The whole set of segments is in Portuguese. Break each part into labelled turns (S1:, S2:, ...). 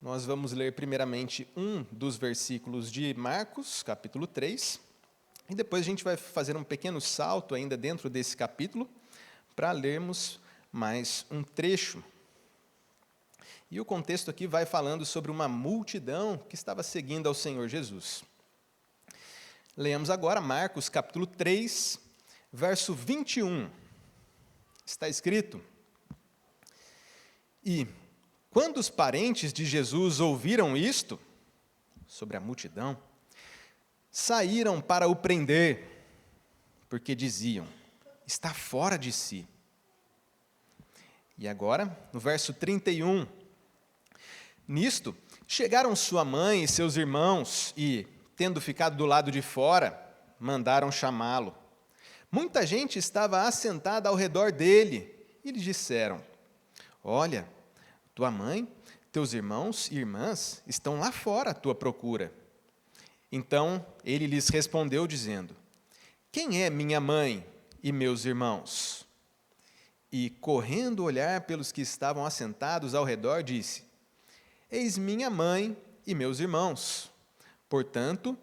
S1: Nós vamos ler primeiramente um dos versículos de Marcos, capítulo 3, e depois a gente vai fazer um pequeno salto ainda dentro desse capítulo, para lermos mais um trecho. E o contexto aqui vai falando sobre uma multidão que estava seguindo ao Senhor Jesus. Leamos agora Marcos, capítulo 3, verso 21. Está escrito: E quando os parentes de Jesus ouviram isto, sobre a multidão, saíram para o prender, porque diziam: está fora de si. E agora, no verso 31, nisto, chegaram sua mãe e seus irmãos e, tendo ficado do lado de fora, mandaram chamá-lo. Muita gente estava assentada ao redor dele e lhe disseram: olha, tua mãe, teus irmãos e irmãs estão lá fora à tua procura. Então ele lhes respondeu dizendo: quem é minha mãe e meus irmãos? E, correndo olhar pelos que estavam assentados ao redor, disse: eis minha mãe e meus irmãos. Portanto,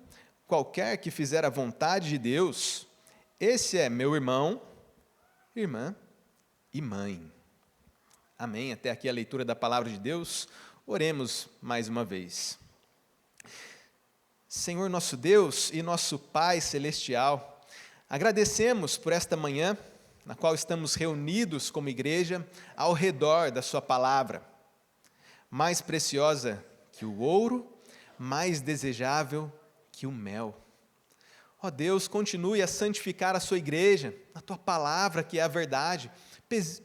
S1: qualquer que fizer a vontade de Deus, esse é meu irmão, irmã e mãe. Amém. Até aqui a leitura da palavra de Deus. Oremos mais uma vez. Senhor nosso Deus e nosso Pai celestial, agradecemos por esta manhã, na qual estamos reunidos como igreja ao redor da sua palavra, mais preciosa que o ouro, mais desejável que o mel. Ó Deus, continue a santificar a sua igreja, a tua palavra que é a verdade.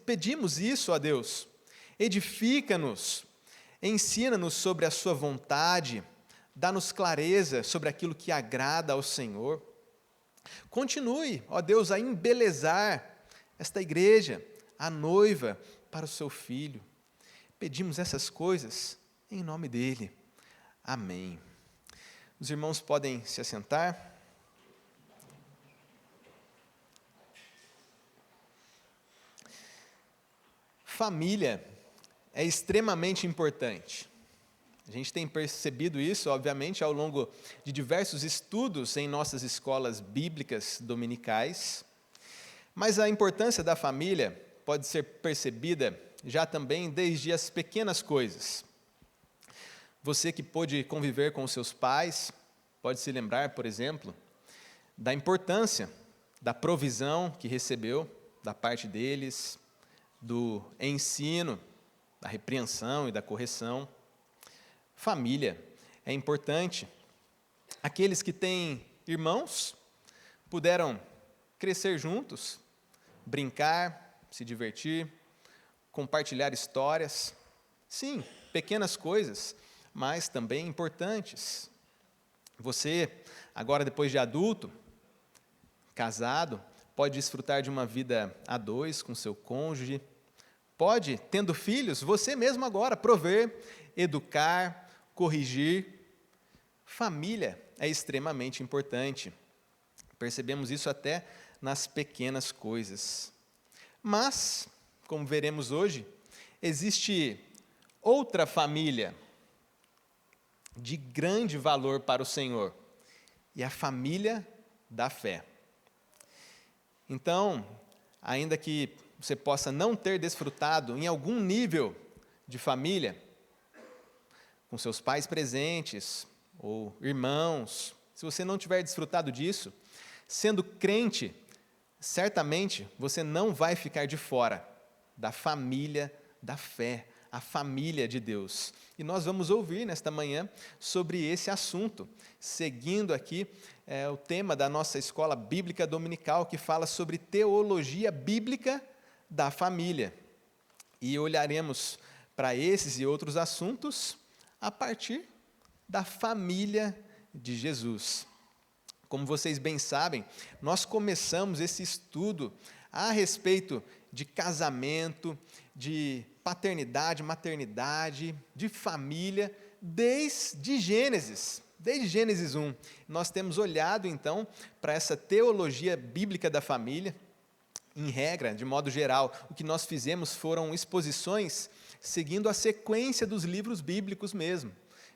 S1: Pedimos isso, ó Deus, edifica-nos, ensina-nos sobre a sua vontade, dá-nos clareza sobre aquilo que agrada ao Senhor. Continue, ó Deus, a embelezar esta igreja, a noiva para o seu filho. Pedimos essas coisas em nome dele. Amém. Os irmãos podem se assentar. Família é extremamente importante. A gente tem percebido isso, obviamente, ao longo de diversos estudos em nossas escolas bíblicas dominicais, mas a importância da família pode ser percebida já também desde as pequenas coisas. Você que pôde conviver com os seus pais, pode se lembrar, por exemplo, da importância da provisão que recebeu da parte deles, do ensino, da repreensão e da correção. Família é importante. Aqueles que têm irmãos puderam crescer juntos, brincar, se divertir, compartilhar histórias. Sim, pequenas coisas, mas também importantes. Você, agora depois de adulto, casado, pode desfrutar de uma vida a dois com seu cônjuge. Pode, tendo filhos, você mesmo agora prover, educar, corrigir. Família é extremamente importante. Percebemos isso até nas pequenas coisas. Mas, como veremos hoje, existe outra família de grande valor para o Senhor, e a família da fé. Então, ainda que você possa não ter desfrutado em algum nível de família, com seus pais presentes, ou irmãos, se você não tiver desfrutado disso, sendo crente, certamente você não vai ficar de fora da família da fé, a família de Deus. E nós vamos ouvir nesta manhã sobre esse assunto, seguindo aqui o tema da nossa escola bíblica dominical, que fala sobre teologia bíblica da família. E olharemos para esses e outros assuntos a partir da família de Jesus. Como vocês bem sabem, nós começamos esse estudo a respeito de casamento, de paternidade, maternidade, de família, desde Gênesis 1. Nós temos olhado, então, para essa teologia bíblica da família. Em regra, de modo geral, o que nós fizemos foram exposições seguindo a sequência dos livros bíblicos mesmo,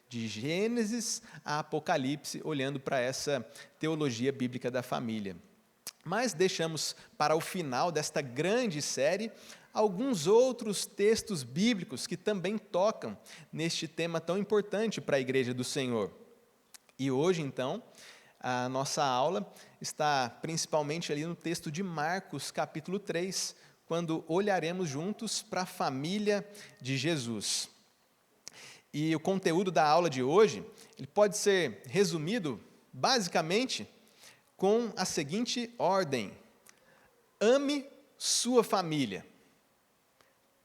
S1: de Gênesis a Apocalipse, olhando para essa teologia bíblica da família. Mas deixamos para o final desta grande série alguns outros textos bíblicos que também tocam neste tema tão importante para a Igreja do Senhor. E hoje, então, a nossa aula está principalmente ali no texto de Marcos, capítulo 3, quando olharemos juntos para a família de Jesus. E o conteúdo da aula de hoje, ele pode ser resumido, basicamente, com a seguinte ordem: ame sua família,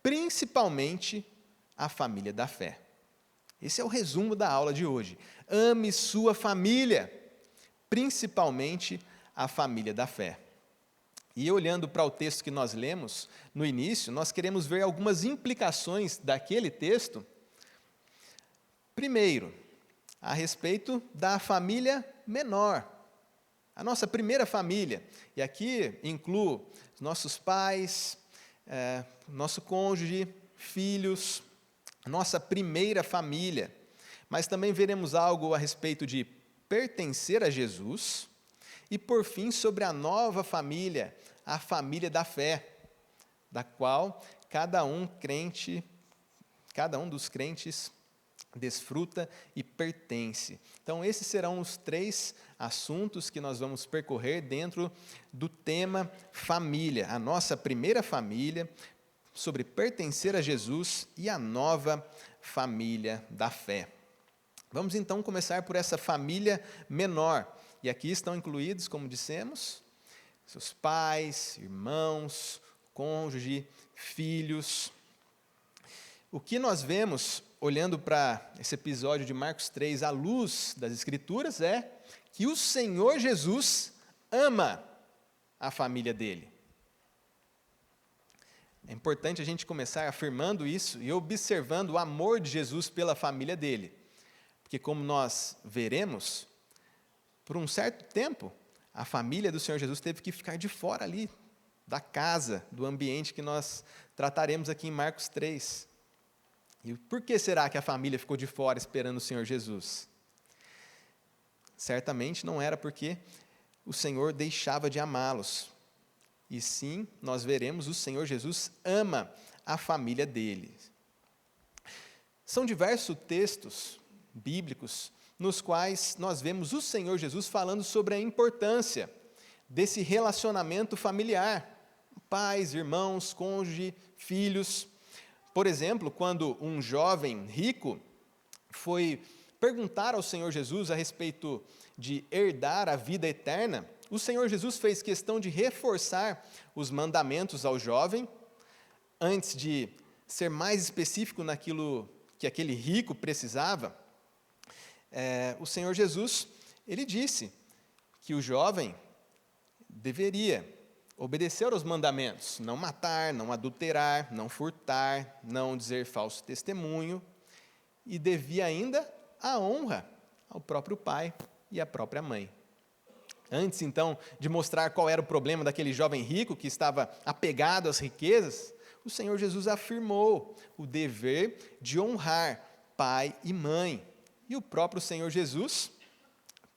S1: principalmente a família da fé. Esse é o resumo da aula de hoje. Ame sua família, principalmente a família da fé. E olhando para o texto que nós lemos no início, nós queremos ver algumas implicações daquele texto. Primeiro, a respeito da família menor, a nossa primeira família. E aqui incluo nossos pais, nosso cônjuge, filhos, nossa primeira família. Mas também veremos algo a respeito de pertencer a Jesus e, por fim, sobre a nova família, a família da fé, da qual cada um dos crentes desfruta e pertence. Então, esses serão os 3 assuntos que nós vamos percorrer dentro do tema família, a nossa primeira família, sobre pertencer a Jesus e a nova família da fé. Vamos então começar por essa família menor. E aqui estão incluídos, como dissemos, seus pais, irmãos, cônjuge, filhos. O que nós vemos, olhando para esse episódio de Marcos 3, à luz das Escrituras, é que o Senhor Jesus ama a família dele. É importante a gente começar afirmando isso e observando o amor de Jesus pela família dele. Porque, como nós veremos, por um certo tempo, a família do Senhor Jesus teve que ficar de fora ali, da casa, do ambiente que nós trataremos aqui em Marcos 3. E por que será que a família ficou de fora esperando o Senhor Jesus? Certamente não era porque o Senhor deixava de amá-los. E sim, nós veremos, o Senhor Jesus ama a família dele. São diversos textos bíblicos nos quais nós vemos o Senhor Jesus falando sobre a importância desse relacionamento familiar. Pais, irmãos, cônjuge, filhos. Por exemplo, quando um jovem rico foi perguntar ao Senhor Jesus a respeito de herdar a vida eterna, o Senhor Jesus fez questão de reforçar os mandamentos ao jovem, antes de ser mais específico naquilo que aquele rico precisava. O Senhor Jesus, ele disse que o jovem deveria obedecer aos mandamentos, não matar, não adulterar, não furtar, não dizer falso testemunho, e devia ainda a honra ao próprio pai e à própria mãe. Antes, então, de mostrar qual era o problema daquele jovem rico que estava apegado às riquezas, o Senhor Jesus afirmou o dever de honrar pai e mãe. E o próprio Senhor Jesus,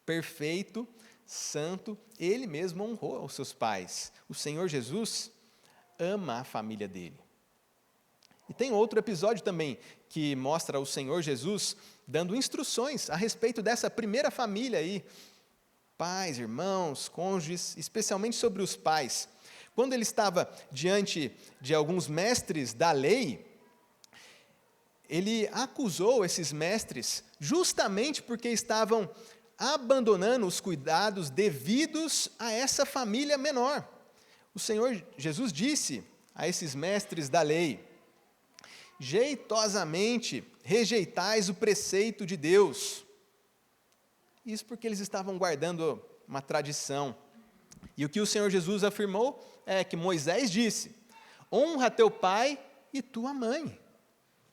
S1: perfeito, santo, ele mesmo honrou os seus pais. O Senhor Jesus ama a família dele. E tem outro episódio também que mostra o Senhor Jesus dando instruções a respeito dessa primeira família aí, pais, irmãos, cônjuges, especialmente sobre os pais. Quando ele estava diante de alguns mestres da lei, ele acusou esses mestres justamente porque estavam abandonando os cuidados devidos a essa família menor. O Senhor Jesus disse a esses mestres da lei: jeitosamente rejeitais o preceito de Deus. Isso porque eles estavam guardando uma tradição. E o que o Senhor Jesus afirmou é que Moisés disse: honra teu pai e tua mãe.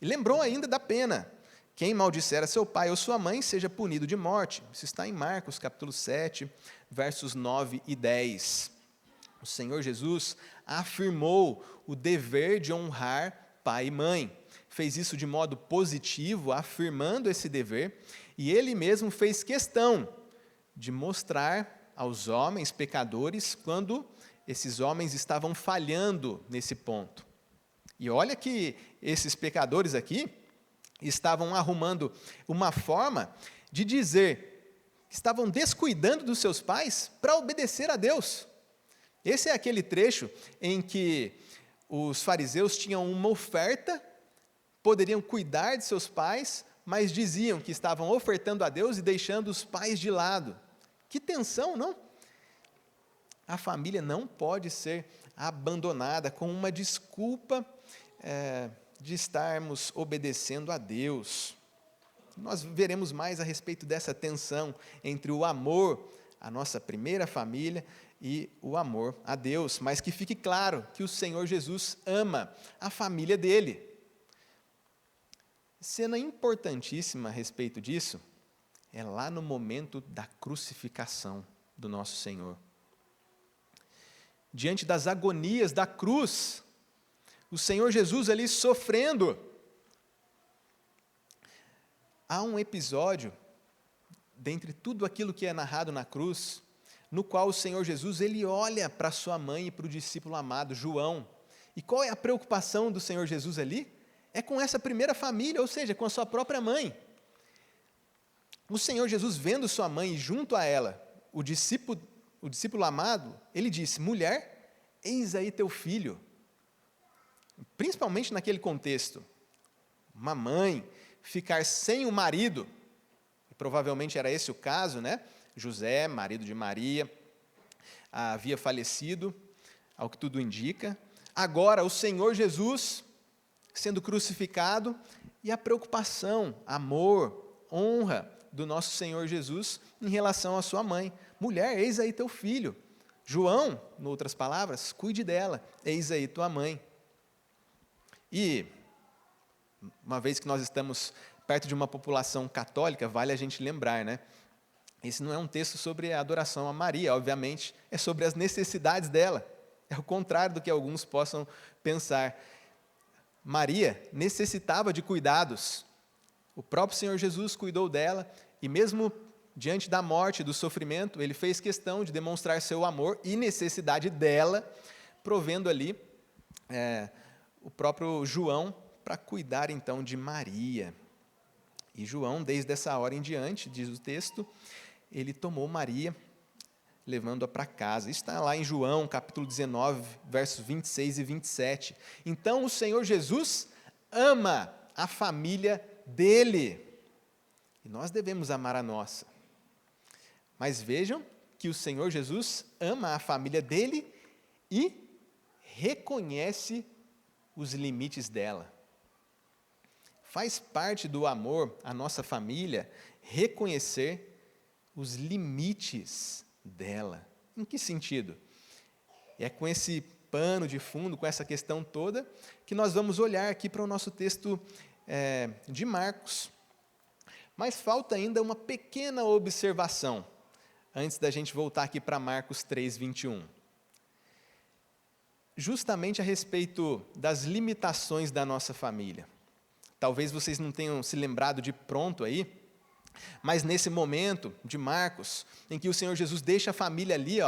S1: E lembrou ainda da pena: quem maldisser a seu pai ou sua mãe seja punido de morte. Isso está em Marcos, capítulo 7, versos 9 e 10. O Senhor Jesus afirmou o dever de honrar pai e mãe, fez isso de modo positivo, afirmando esse dever, e ele mesmo fez questão de mostrar aos homens pecadores quando esses homens estavam falhando nesse ponto. E olha que esses pecadores aqui estavam arrumando uma forma de dizer que estavam descuidando dos seus pais para obedecer a Deus. Esse é aquele trecho em que os fariseus tinham uma oferta, poderiam cuidar de seus pais, mas diziam que estavam ofertando a Deus e deixando os pais de lado. Que tensão, não? A família não pode ser abandonada com uma desculpa de estarmos obedecendo a Deus. Nós veremos mais a respeito dessa tensão entre o amor à nossa primeira família e o amor a Deus, mas que fique claro que o Senhor Jesus ama a família dele. Cena importantíssima a respeito disso é lá no momento da crucificação do nosso Senhor. Diante das agonias da cruz, o Senhor Jesus ali sofrendo. Há um episódio, dentre tudo aquilo que é narrado na cruz, no qual o Senhor Jesus ele olha para sua mãe e para o discípulo amado, João. E qual é a preocupação do Senhor Jesus ali? É com essa primeira família, ou seja, com a sua própria mãe. O Senhor Jesus, vendo sua mãe e junto a ela, o discípulo amado, ele disse: mulher, eis aí teu filho. Principalmente naquele contexto, uma mãe ficar sem o marido, e provavelmente era esse o caso, né? José, marido de Maria, havia falecido, ao que tudo indica. Agora o Senhor Jesus sendo crucificado e a preocupação, amor, honra do nosso Senhor Jesus em relação à sua mãe. Mulher, eis aí teu filho. João, em outras palavras, cuide dela, eis aí tua mãe. E, uma vez que nós estamos perto de uma população católica, vale a gente lembrar, né? Esse não é um texto sobre a adoração a Maria, obviamente, é sobre as necessidades dela. É o contrário do que alguns possam pensar. Maria necessitava de cuidados. O próprio Senhor Jesus cuidou dela, e mesmo diante da morte, do sofrimento, ele fez questão de demonstrar seu amor e necessidade dela, provendo ali o próprio João para cuidar então de Maria. E João, desde essa hora em diante, diz o texto, ele tomou Maria, levando-a para casa. Isso está lá em João, capítulo 19, versos 26 e 27. Então, o Senhor Jesus ama a família dele. E nós devemos amar a nossa. Mas vejam que o Senhor Jesus ama a família dele e reconhece os limites dela. Faz parte do amor à nossa família reconhecer os limites dela. Em que sentido? É com esse pano de fundo, com essa questão toda, que nós vamos olhar aqui para o nosso texto de Marcos. Mas falta ainda uma pequena observação, antes da gente voltar aqui para Marcos 3, 21. Justamente a respeito das limitações da nossa família. Talvez vocês não tenham se lembrado de pronto aí, mas nesse momento de Marcos, em que o Senhor Jesus deixa a família ali,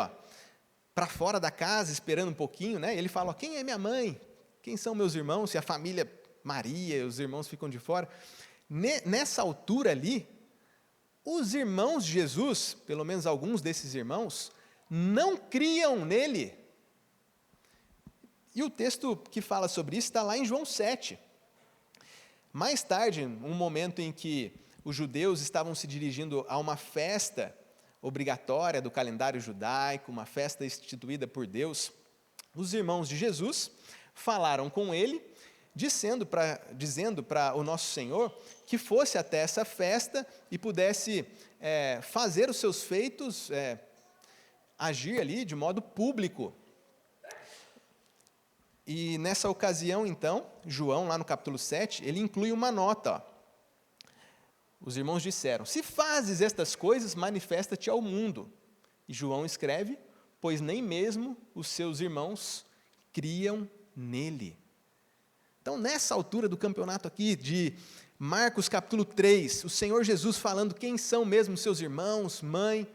S1: para fora da casa, esperando um pouquinho, né? Ele fala: quem é minha mãe? Quem são meus irmãos? Se a família Maria, os irmãos ficam de fora. Nessa altura ali, os irmãos de Jesus, pelo menos alguns desses irmãos, não criam nele. E o texto que fala sobre isso está lá em João 7. Mais tarde, um momento em que os judeus estavam se dirigindo a uma festa obrigatória do calendário judaico, uma festa instituída por Deus, os irmãos de Jesus falaram com ele, dizendo para o nosso Senhor que fosse até essa festa e pudesse fazer os seus feitos, agir ali de modo público. E nessa ocasião, então, João, lá no capítulo 7, ele inclui uma nota. Os irmãos disseram: se fazes estas coisas, manifesta-te ao mundo. E João escreve: pois nem mesmo os seus irmãos criam nele. Então, nessa altura do campeonato aqui, de Marcos capítulo 3, o Senhor Jesus falando quem são mesmo seus irmãos, mãe.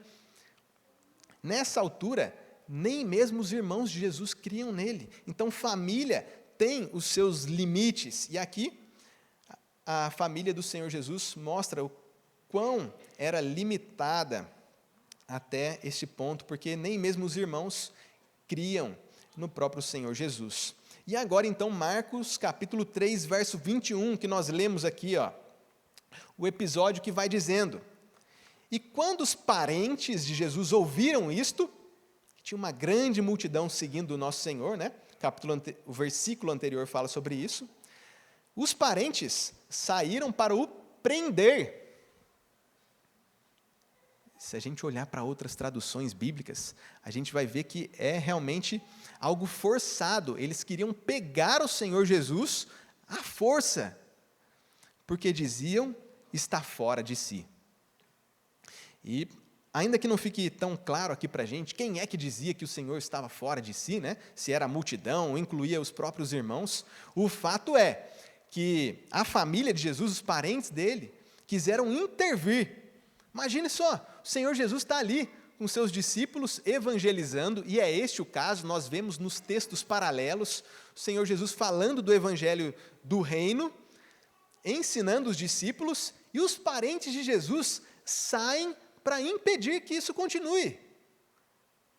S1: Nessa altura, nem mesmo os irmãos de Jesus criam nele. Então, família tem os seus limites. E aqui, a família do Senhor Jesus mostra o quão era limitada até este ponto, porque nem mesmo os irmãos criam no próprio Senhor Jesus. E agora, então, Marcos, capítulo 3, verso 21, que nós lemos aqui, ó, o episódio que vai dizendo: e quando os parentes de Jesus ouviram isto, tinha uma grande multidão seguindo o nosso Senhor, né? O versículo anterior fala sobre isso. Os parentes saíram para o prender. Se a gente olhar para outras traduções bíblicas, a gente vai ver que é realmente algo forçado. Eles queriam pegar o Senhor Jesus à força, porque diziam está fora de si. E ainda que não fique tão claro aqui para a gente quem é que dizia que o Senhor estava fora de si, né? Se era a multidão ou incluía os próprios irmãos, o fato é que a família de Jesus, os parentes dele, quiseram intervir. Imagine só, o Senhor Jesus está ali com seus discípulos evangelizando, e é este o caso, nós vemos nos textos paralelos, o Senhor Jesus falando do evangelho do reino, ensinando os discípulos, e os parentes de Jesus saem para impedir que isso continue.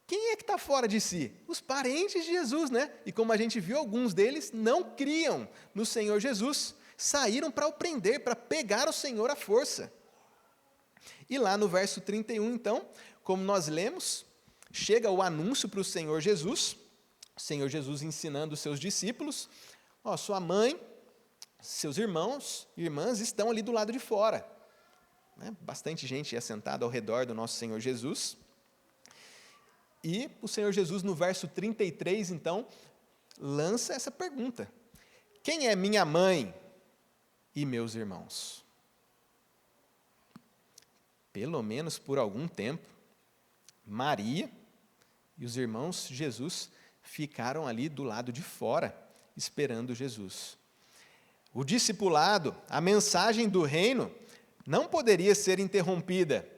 S1: Quem é que está fora de si? Os parentes de Jesus, né? E como a gente viu, alguns deles não criam no Senhor Jesus, saíram para o prender, para pegar o Senhor à força. E lá no verso 31, então, como nós lemos, chega o anúncio para o Senhor Jesus ensinando os seus discípulos, ó, sua mãe, seus irmãos, irmãs estão ali do lado de fora. Né? Bastante gente assentada ao redor do nosso Senhor Jesus. E o Senhor Jesus, no verso 33, então, lança essa pergunta: quem é minha mãe e meus irmãos? Pelo menos por algum tempo, Maria e os irmãos de Jesus ficaram ali do lado de fora, esperando Jesus. O discipulado, a mensagem do reino, não poderia ser interrompida.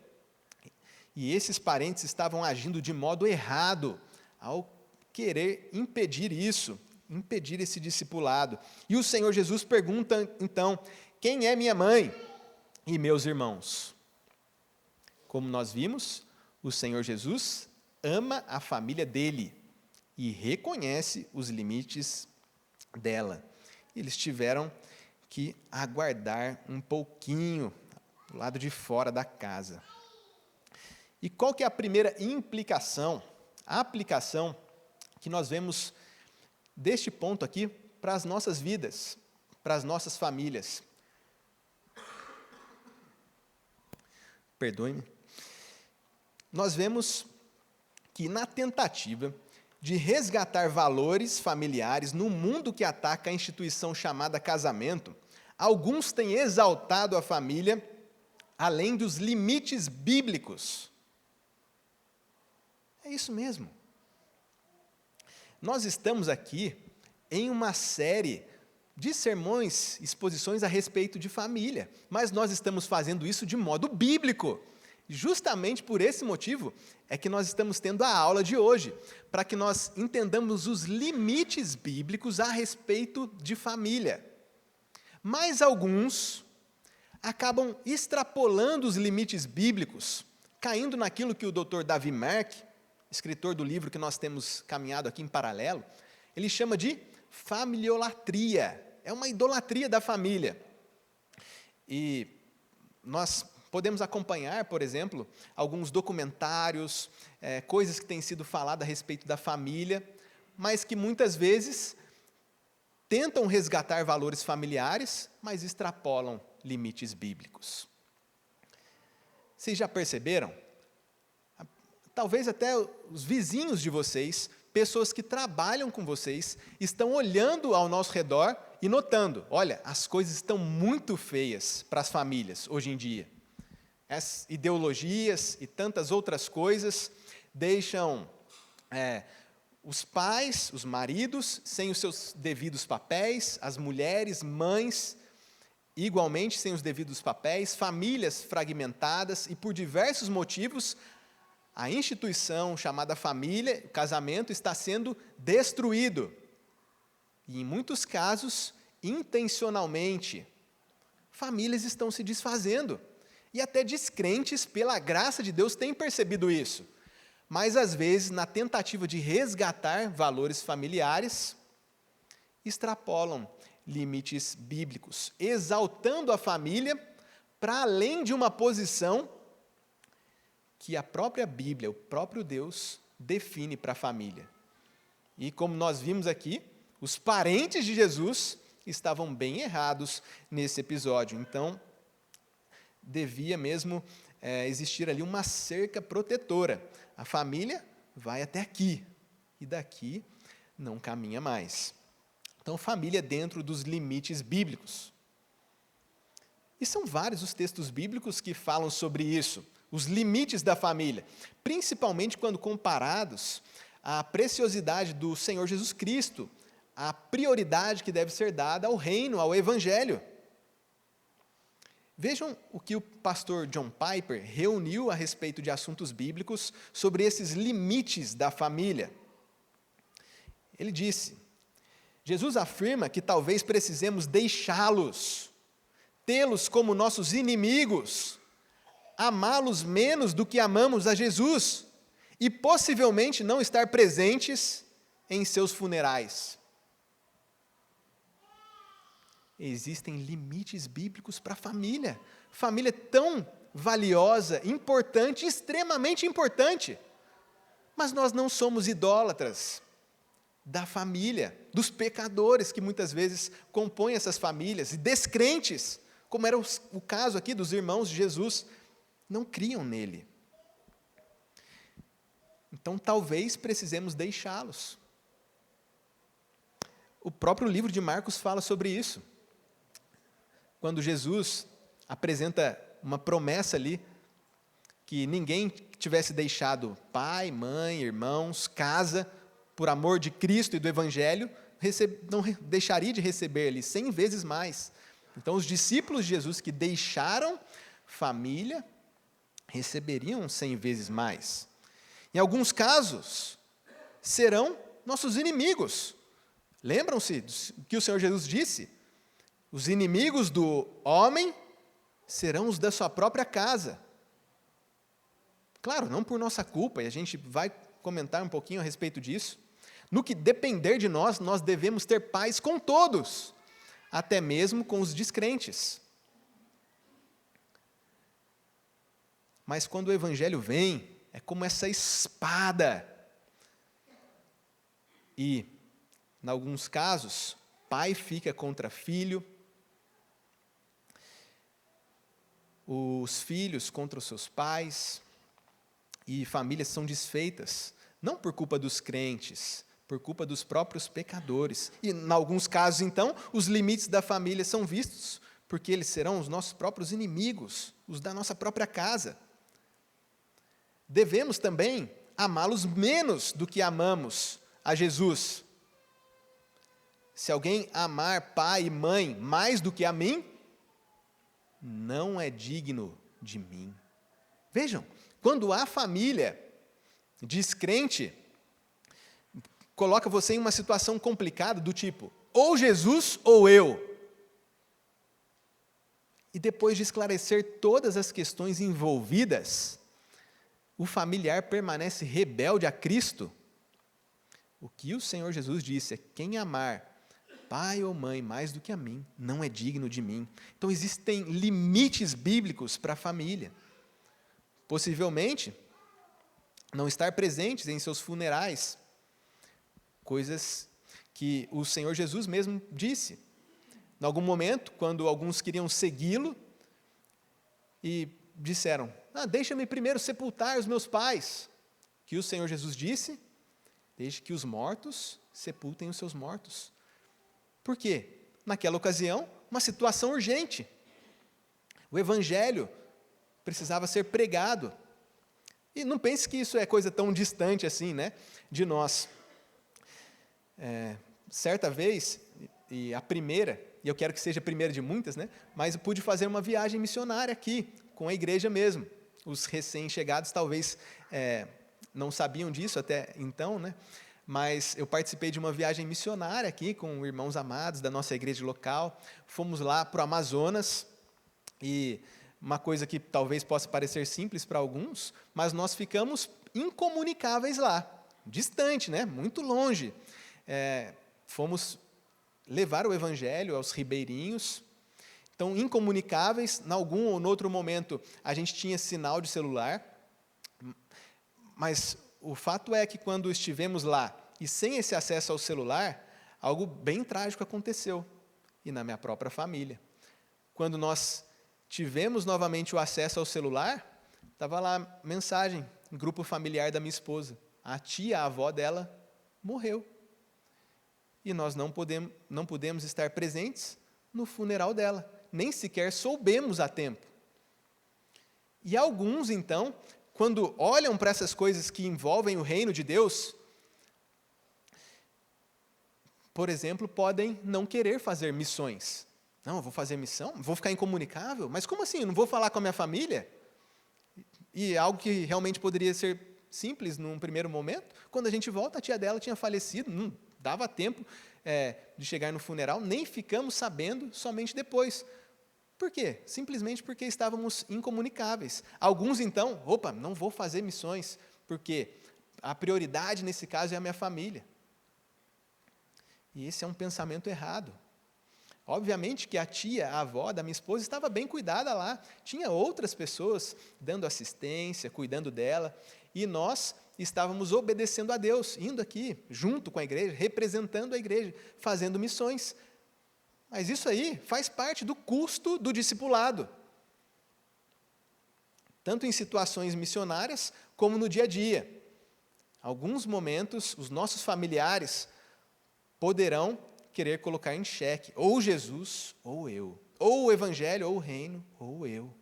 S1: E esses parentes estavam agindo de modo errado ao querer impedir isso, impedir esse discipulado. E o Senhor Jesus pergunta, então, quem é minha mãe e meus irmãos? Como nós vimos, o Senhor Jesus ama a família dele e reconhece os limites dela. Eles tiveram que aguardar um pouquinho do lado de fora da casa. E qual que é a primeira implicação, a aplicação que nós vemos deste ponto aqui para as nossas vidas, para as nossas famílias? Perdoe-me. Nós vemos que na tentativa de resgatar valores familiares no mundo que ataca a instituição chamada casamento, alguns têm exaltado a família além dos limites bíblicos. É isso mesmo. Nós estamos aqui em uma série de sermões, exposições a respeito de família, mas nós estamos fazendo isso de modo bíblico. Justamente por esse motivo é que nós estamos tendo a aula de hoje, para que nós entendamos os limites bíblicos a respeito de família. Mas alguns acabam extrapolando os limites bíblicos, caindo naquilo que o Dr. Davi Merck, escritor do livro que nós temos caminhado aqui em paralelo, ele chama de familiolatria. É uma idolatria da família. E nós podemos acompanhar, por exemplo, alguns documentários, coisas que têm sido faladas a respeito da família, mas que muitas vezes tentam resgatar valores familiares, mas extrapolam limites bíblicos. Vocês já perceberam? Talvez até os vizinhos de vocês, pessoas que trabalham com vocês, estão olhando ao nosso redor e notando, olha, as coisas estão muito feias para as famílias hoje em dia. As ideologias e tantas outras coisas deixam Os pais, os maridos, sem os seus devidos papéis, as mulheres, mães, igualmente sem os devidos papéis, famílias fragmentadas, e por diversos motivos, a instituição chamada família, o casamento, está sendo destruído. E em muitos casos, intencionalmente, famílias estão se desfazendo. E até descrentes, pela graça de Deus, têm percebido isso. Mas, às vezes, na tentativa de resgatar valores familiares, extrapolam limites bíblicos, exaltando a família para além de uma posição que a própria Bíblia, o próprio Deus, define para a família. E como nós vimos aqui, os parentes de Jesus estavam bem errados nesse episódio. Então, devia mesmo existir ali uma cerca protetora. A família vai até aqui, e daqui não caminha mais. Então, família dentro dos limites bíblicos. E são vários os textos bíblicos que falam sobre isso, os limites da família, principalmente quando comparados à preciosidade do Senhor Jesus Cristo, à prioridade que deve ser dada ao reino, ao evangelho. Vejam o que o pastor John Piper reuniu a respeito de assuntos bíblicos sobre esses limites da família. Ele disse: Jesus afirma que talvez precisemos deixá-los, tê-los como nossos inimigos, amá-los menos do que amamos a Jesus e possivelmente não estar presentes em seus funerais. Existem limites bíblicos para a família. Família tão valiosa, importante, extremamente importante. Mas nós não somos idólatras da família, dos pecadores que muitas vezes compõem essas famílias, e descrentes, como era o caso aqui dos irmãos de Jesus, não criam nele. Então, talvez precisemos deixá-los. O próprio livro de Marcos fala sobre isso. Quando Jesus apresenta uma promessa ali, que ninguém tivesse deixado pai, mãe, irmãos, casa, por amor de Cristo e do Evangelho, não deixaria de receber ali 100 vezes mais. Então, os discípulos de Jesus que deixaram família, receberiam 100 vezes mais. Em alguns casos, serão nossos inimigos. Lembram-se do que o Senhor Jesus disse? Os inimigos do homem serão os da sua própria casa. Claro, não por nossa culpa, e a gente vai comentar um pouquinho a respeito disso. No que depender de nós, nós devemos ter paz com todos, até mesmo com os descrentes. Mas quando o Evangelho vem, é como essa espada. E, em alguns casos, pai fica contra filho, os filhos contra os seus pais, e famílias são desfeitas, não por culpa dos crentes, por culpa dos próprios pecadores. E, em alguns casos, então, os limites da família são vistos, porque eles serão os nossos próprios inimigos, os da nossa própria casa. Devemos também amá-los menos do que amamos a Jesus. Se alguém amar pai e mãe mais do que a mim, não é digno de mim. Vejam, quando a família descrente coloca você em uma situação complicada do tipo, ou Jesus ou eu. E depois de esclarecer todas as questões envolvidas, o familiar permanece rebelde a Cristo. O que o Senhor Jesus disse é: quem amar pai ou mãe mais do que a mim, não é digno de mim. Então, existem limites bíblicos para a família. Possivelmente, não estar presentes em seus funerais, coisas que o Senhor Jesus mesmo disse. Em algum momento, quando alguns queriam segui-lo, e disseram: deixa-me primeiro sepultar os meus pais. Que o Senhor Jesus disse: deixe que os mortos sepultem os seus mortos. Por quê? Naquela ocasião, uma situação urgente. O Evangelho precisava ser pregado. E não pense que isso é coisa tão distante assim, né, de nós. Certa vez, e a primeira, e eu quero que seja a primeira de muitas, né? Mas eu pude fazer uma viagem missionária aqui, com a igreja mesmo. Os recém-chegados talvez não sabiam disso até então, né? Mas eu participei de uma viagem missionária aqui com irmãos amados da nossa igreja local. Fomos lá para o Amazonas e uma coisa que talvez possa parecer simples para alguns, mas nós ficamos incomunicáveis lá, distante, né? Muito longe. Fomos levar o evangelho aos ribeirinhos. Então, incomunicáveis, em algum ou em outro momento a gente tinha sinal de celular, mas o fato é que quando estivemos lá e sem esse acesso ao celular, algo bem trágico aconteceu, e na minha própria família. Quando nós tivemos novamente o acesso ao celular, estava lá mensagem, grupo familiar da minha esposa, a tia, a avó dela, morreu. E nós não pudemos estar presentes no funeral dela, nem sequer soubemos a tempo. E alguns, então, quando olham para essas coisas que envolvem o reino de Deus, por exemplo, podem não querer fazer missões. Não, eu vou fazer missão? Vou ficar incomunicável? Mas como assim? Eu não vou falar com a minha família? E algo que realmente poderia ser simples num primeiro momento, quando a gente volta, a tia dela tinha falecido, não dava tempo de chegar no funeral, nem ficamos sabendo somente depois. Por quê? Simplesmente porque estávamos incomunicáveis. Alguns, então, não vou fazer missões, porque a prioridade nesse caso é a minha família. E esse é um pensamento errado. Obviamente que a tia, a avó da minha esposa, estava bem cuidada lá. Tinha outras pessoas dando assistência, cuidando dela. E nós estávamos obedecendo a Deus, indo aqui, junto com a igreja, representando a igreja, fazendo missões. Mas isso aí faz parte do custo do discipulado. Tanto em situações missionárias, como no dia a dia. Alguns momentos, os nossos familiares poderão querer colocar em xeque, ou Jesus, ou eu. Ou o evangelho, ou o reino, ou eu.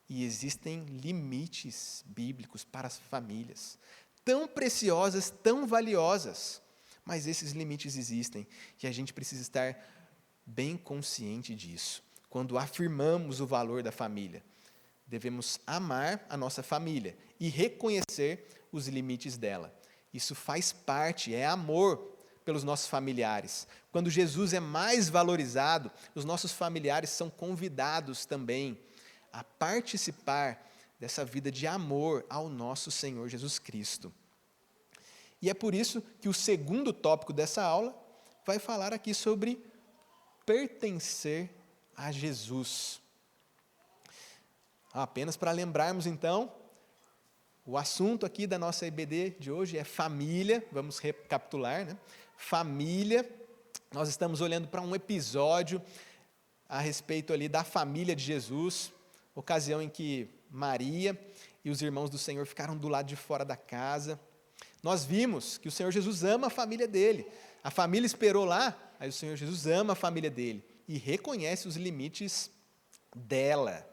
S1: E existem limites bíblicos para as famílias, tão preciosas, tão valiosas, mas esses limites existem, e a gente precisa estar bem consciente disso. Quando afirmamos o valor da família, devemos amar a nossa família e reconhecer os limites dela. Isso faz parte, é amor pelos nossos familiares. Quando Jesus é mais valorizado, os nossos familiares são convidados também a participar dessa vida de amor ao nosso Senhor Jesus Cristo. E é por isso que o segundo tópico dessa aula vai falar aqui sobre pertencer a Jesus. Apenas para lembrarmos, então, o assunto aqui da nossa EBD de hoje é família, vamos recapitular, né? Família, nós estamos olhando para um episódio a respeito ali da família de Jesus, ocasião em que Maria e os irmãos do Senhor ficaram do lado de fora da casa. Nós vimos que o Senhor Jesus ama a família dele. A família esperou lá, aí o Senhor Jesus ama a família dele e reconhece os limites dela.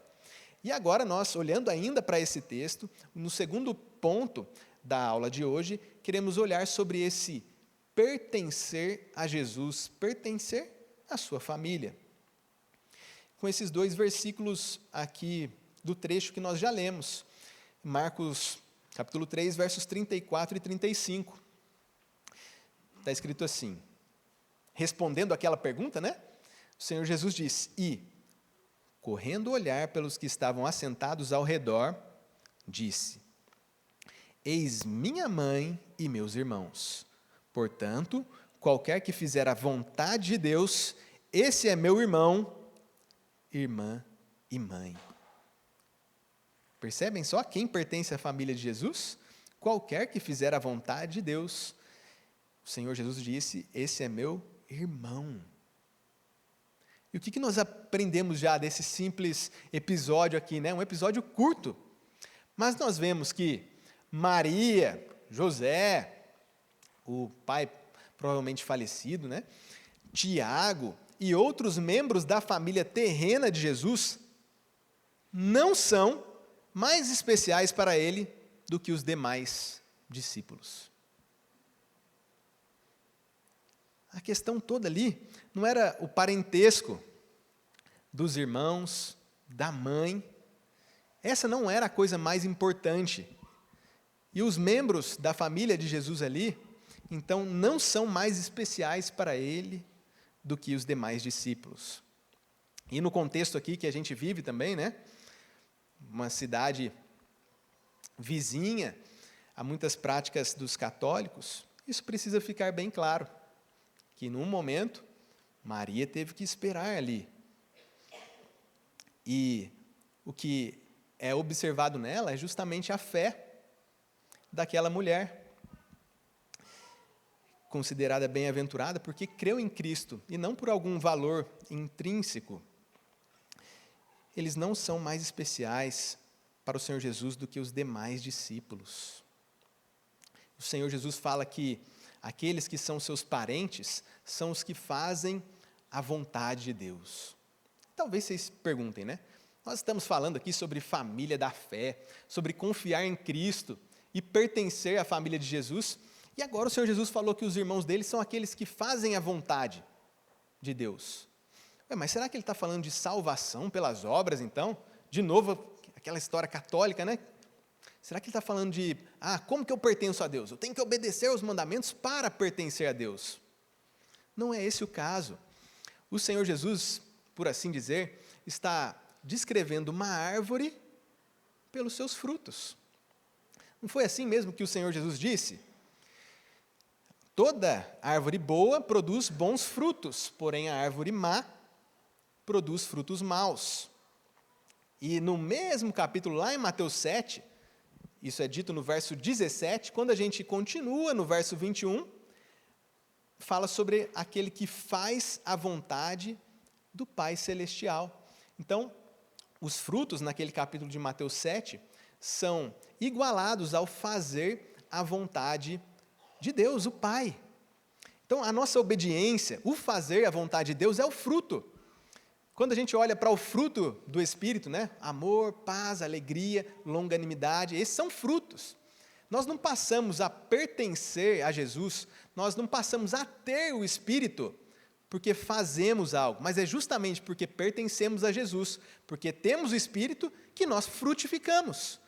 S1: E agora nós, olhando ainda para esse texto, no segundo ponto da aula de hoje, queremos olhar sobre esse pertencer a Jesus, pertencer à sua família. Com esses dois versículos aqui do trecho que nós já lemos, Marcos capítulo 3, versos 34 e 35. Está escrito assim, respondendo àquela pergunta, né? O Senhor Jesus disse, e, correndo o olhar pelos que estavam assentados ao redor, disse, eis minha mãe e meus irmãos. Portanto, qualquer que fizer a vontade de Deus, esse é meu irmão, irmã e mãe. Percebem só quem pertence à família de Jesus? Qualquer que fizer a vontade de Deus. O Senhor Jesus disse, esse é meu irmão. E o que nós aprendemos já desse simples episódio aqui, né? Um episódio curto, mas nós vemos que Maria, José, o pai provavelmente falecido, né? Tiago e outros membros da família terrena de Jesus não são mais especiais para ele do que os demais discípulos. A questão toda ali não era o parentesco dos irmãos, da mãe. Essa não era a coisa mais importante. E os membros da família de Jesus ali, então, não são mais especiais para ele do que os demais discípulos. E no contexto aqui que a gente vive também, né? Uma cidade vizinha a muitas práticas dos católicos, isso precisa ficar bem claro, que num momento Maria teve que esperar ali. E o que é observado nela é justamente a fé daquela mulher, considerada bem-aventurada porque creu em Cristo e não por algum valor intrínseco. Eles não são mais especiais para o Senhor Jesus do que os demais discípulos. O Senhor Jesus fala que aqueles que são seus parentes são os que fazem a vontade de Deus. Talvez vocês perguntem, né? Nós estamos falando aqui sobre família da fé, sobre confiar em Cristo e pertencer à família de Jesus. E agora o Senhor Jesus falou que os irmãos dele são aqueles que fazem a vontade de Deus. Mas será que ele está falando de salvação pelas obras, então? De novo, aquela história católica, né? Será que ele está falando de, como que eu pertenço a Deus? Eu tenho que obedecer aos mandamentos para pertencer a Deus. Não é esse o caso. O Senhor Jesus, por assim dizer, está descrevendo uma árvore pelos seus frutos. Não foi assim mesmo que o Senhor Jesus disse? Toda árvore boa produz bons frutos, porém a árvore má produz frutos maus. E no mesmo capítulo, lá em Mateus 7, isso é dito no verso 17, quando a gente continua no verso 21, fala sobre aquele que faz a vontade do Pai Celestial. Então, os frutos naquele capítulo de Mateus 7 são igualados ao fazer a vontade de Deus, o Pai. Então, a nossa obediência, o fazer a vontade de Deus é o fruto. Quando a gente olha para o fruto do Espírito, né? Amor, paz, alegria, longanimidade, esses são frutos. Nós não passamos a pertencer a Jesus, nós não passamos a ter o Espírito porque fazemos algo, mas é justamente porque pertencemos a Jesus, porque temos o Espírito que nós frutificamos,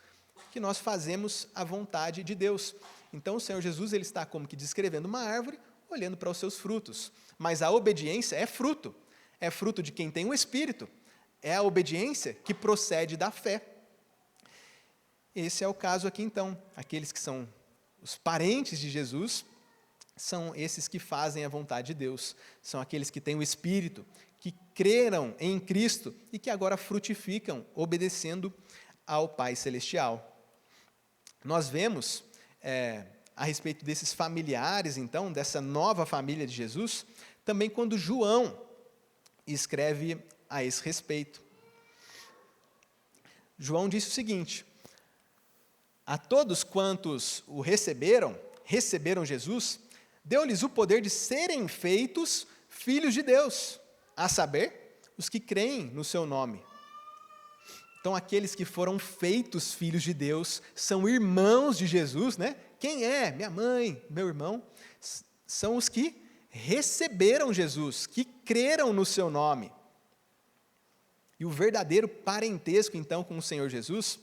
S1: que nós fazemos a vontade de Deus. Então o Senhor Jesus ele está como que descrevendo uma árvore, olhando para os seus frutos. Mas a obediência é fruto de quem tem o Espírito, é a obediência que procede da fé. Esse é o caso aqui então, aqueles que são os parentes de Jesus, são esses que fazem a vontade de Deus, são aqueles que têm o Espírito, que creram em Cristo e que agora frutificam, obedecendo ao Pai Celestial. Nós vemos, a respeito desses familiares, então, dessa nova família de Jesus, também quando João escreve a esse respeito. João disse o seguinte: a todos quantos o receberam Jesus, deu-lhes o poder de serem feitos filhos de Deus, a saber, os que creem no seu nome. Então, aqueles que foram feitos filhos de Deus, são irmãos de Jesus, né? Quem é? Minha mãe, meu irmão, são os que receberam Jesus, que creram no seu nome. E o verdadeiro parentesco, então, com o Senhor Jesus,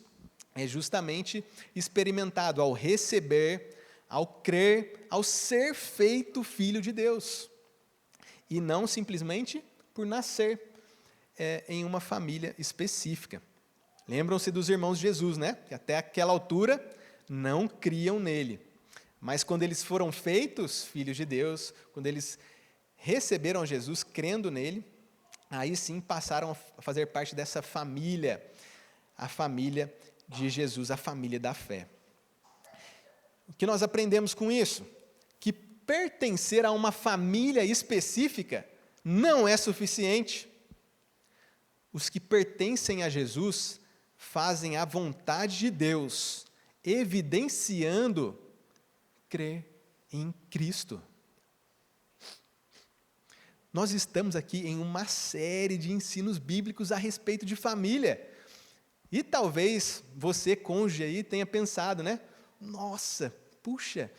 S1: é justamente experimentado ao receber, ao crer, ao ser feito filho de Deus. E não simplesmente por nascer em uma família específica. Lembram-se dos irmãos de Jesus, né? Que até aquela altura não criam nele. Mas quando eles foram feitos filhos de Deus, quando eles receberam Jesus crendo nele, aí sim passaram a fazer parte dessa família, a família de Jesus, a família da fé. O que nós aprendemos com isso? Que pertencer a uma família específica não é suficiente. Os que pertencem a Jesus fazem a vontade de Deus, evidenciando crer em Cristo. Nós estamos aqui em uma série de ensinos bíblicos a respeito de família. E talvez você, cônjuge aí, tenha pensado, né? Nossa, puxa,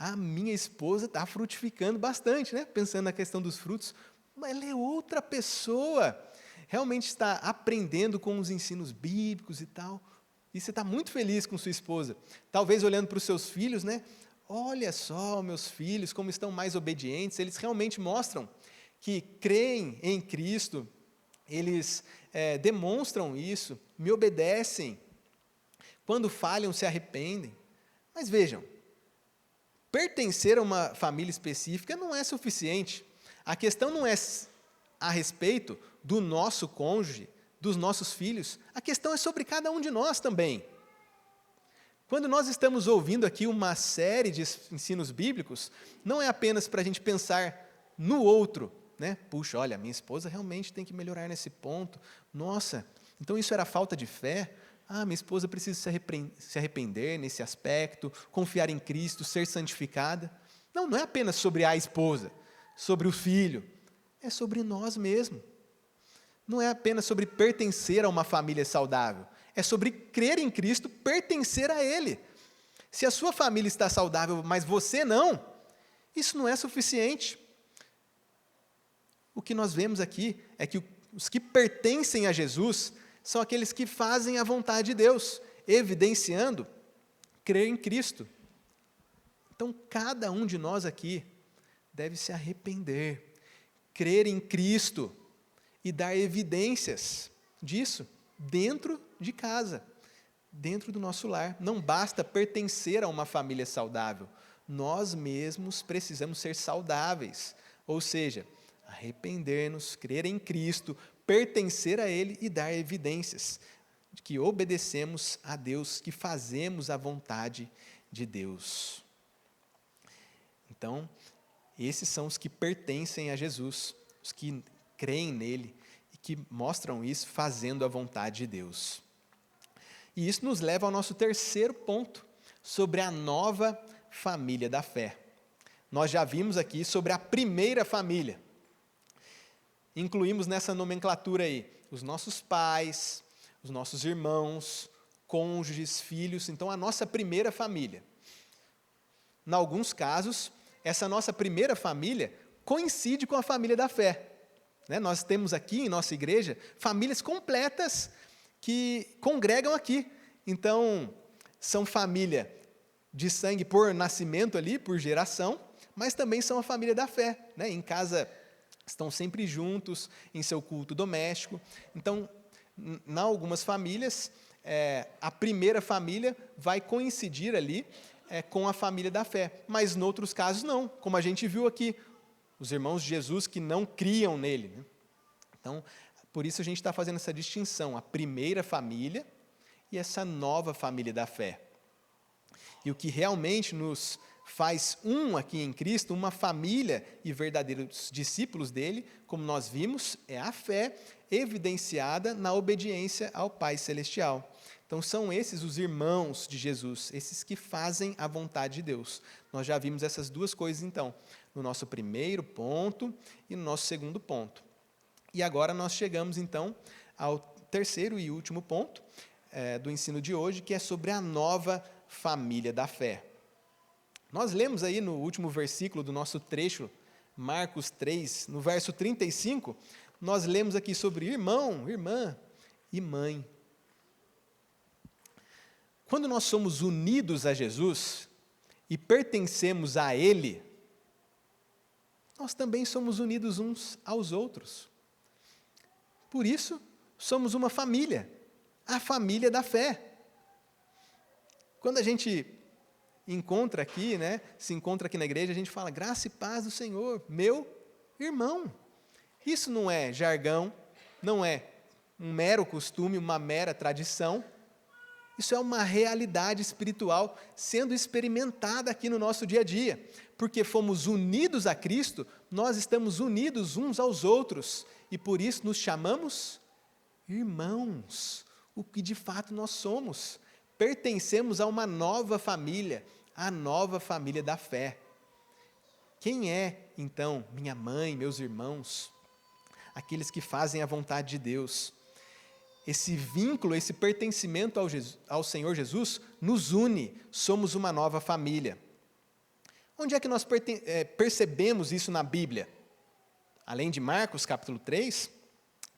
S1: a minha esposa está frutificando bastante, né? Pensando na questão dos frutos, mas ela é outra pessoa, realmente está aprendendo com os ensinos bíblicos e tal, e você está muito feliz com sua esposa. Talvez olhando para os seus filhos, né? Olha só, meus filhos, como estão mais obedientes, eles realmente mostram que creem em Cristo, eles demonstram isso, me obedecem, quando falham se arrependem. Mas vejam, pertencer a uma família específica não é suficiente. A questão não é a respeito do nosso cônjuge, dos nossos filhos, a questão é sobre cada um de nós também. Quando nós estamos ouvindo aqui uma série de ensinos bíblicos, não é apenas para a gente pensar no outro, né? Puxa, olha, minha esposa realmente tem que melhorar nesse ponto. Nossa, então isso era falta de fé? Minha esposa precisa se arrepender nesse aspecto, confiar em Cristo, ser santificada. Não é apenas sobre a esposa, sobre o filho, é sobre nós mesmos. Não é apenas sobre pertencer a uma família saudável, é sobre crer em Cristo, pertencer a Ele. Se a sua família está saudável, mas você não, isso não é suficiente. O que nós vemos aqui é que os que pertencem a Jesus são aqueles que fazem a vontade de Deus, evidenciando crer em Cristo. Então, cada um de nós aqui deve se arrepender, crer em Cristo e dar evidências disso dentro de casa, dentro do nosso lar. Não basta pertencer a uma família saudável, nós mesmos precisamos ser saudáveis, ou seja, arrepender-nos, crer em Cristo, pertencer a Ele e dar evidências de que obedecemos a Deus, que fazemos a vontade de Deus. Então, esses são os que pertencem a Jesus, os que creem nele e que mostram isso fazendo a vontade de Deus. E isso nos leva ao nosso terceiro ponto, sobre a nova família da fé. Nós já vimos aqui sobre a primeira família. Incluímos nessa nomenclatura aí os nossos pais, os nossos irmãos, cônjuges, filhos, então a nossa primeira família. Em alguns casos, essa nossa primeira família coincide com a família da fé. Nós temos aqui em nossa igreja famílias completas que congregam aqui. Então, são família de sangue por nascimento ali, por geração, mas também são a família da fé. Em casa estão sempre juntos, em seu culto doméstico. Então, em algumas famílias, a primeira família vai coincidir ali com a família da fé, mas em outros casos não, como a gente viu aqui, os irmãos de Jesus que não criam nele. Então, por isso a gente está fazendo essa distinção, a primeira família e essa nova família da fé. E o que realmente nos faz aqui em Cristo, uma família e verdadeiros discípulos dele, como nós vimos, é a fé evidenciada na obediência ao Pai Celestial. Então, são esses os irmãos de Jesus, esses que fazem a vontade de Deus. Nós já vimos essas duas coisas, então, no nosso primeiro ponto e no nosso segundo ponto. E agora nós chegamos, então, ao terceiro e último ponto do ensino de hoje, que é sobre a nova família da fé. Nós lemos aí no último versículo do nosso trecho, Marcos 3, no verso 35, nós lemos aqui sobre irmão, irmã e mãe. Quando nós somos unidos a Jesus e pertencemos a Ele, nós também somos unidos uns aos outros. Por isso, somos uma família, a família da fé. Quando a gente encontra aqui, se encontra aqui na igreja, a gente fala, graça e paz do Senhor, meu irmão. Isso não é jargão, não é um mero costume, uma mera tradição. Isso é uma realidade espiritual sendo experimentada aqui no nosso dia a dia. Porque fomos unidos a Cristo, nós estamos unidos uns aos outros. E por isso nos chamamos irmãos, o que de fato nós somos. Pertencemos a uma nova família, a nova família da fé. Quem é, então, minha mãe, meus irmãos? Aqueles que fazem a vontade de Deus. Esse vínculo, esse pertencimento ao Senhor Jesus nos une, somos uma nova família. Onde é que nós percebemos isso na Bíblia? Além de Marcos, capítulo 3,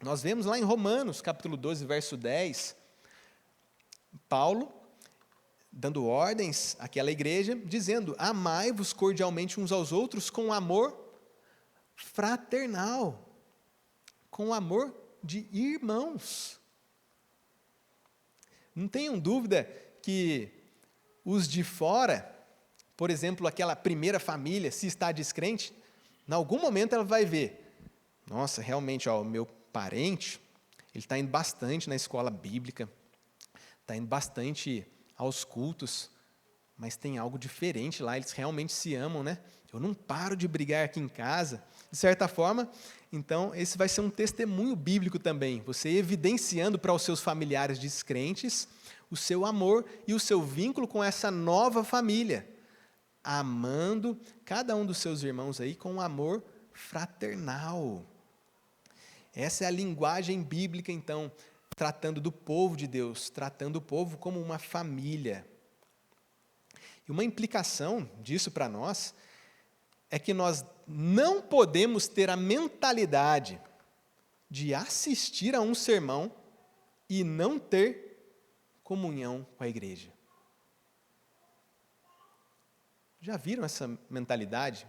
S1: nós vemos lá em Romanos, capítulo 12, verso 10, Paulo dando ordens àquela igreja, dizendo: amai-vos cordialmente uns aos outros com amor fraternal, com amor de irmãos. Não tenham dúvida que os de fora, por exemplo, aquela primeira família, se está descrente, em algum momento ela vai ver: nossa, realmente, o meu parente, ele está indo bastante na escola bíblica, está indo bastante aos cultos, mas tem algo diferente lá, eles realmente se amam, né? Eu não paro de brigar aqui em casa. De certa forma, então, esse vai ser um testemunho bíblico também, você evidenciando para os seus familiares descrentes o seu amor e o seu vínculo com essa nova família, amando cada um dos seus irmãos aí com um amor fraternal. Essa é a linguagem bíblica, então, tratando do povo de Deus, tratando o povo como uma família. E uma implicação disso para nós é que nós não podemos ter a mentalidade de assistir a um sermão e não ter comunhão com a igreja. Já viram essa mentalidade?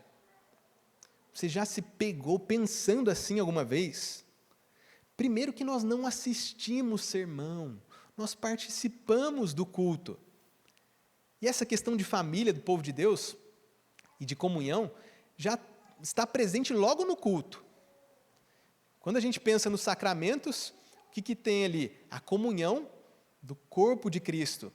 S1: Você já se pegou pensando assim alguma vez? Primeiro que nós não assistimos sermão, nós participamos do culto. E essa questão de família do povo de Deus e de comunhão já está presente logo no culto. Quando a gente pensa nos sacramentos, o que tem ali? A comunhão do corpo de Cristo.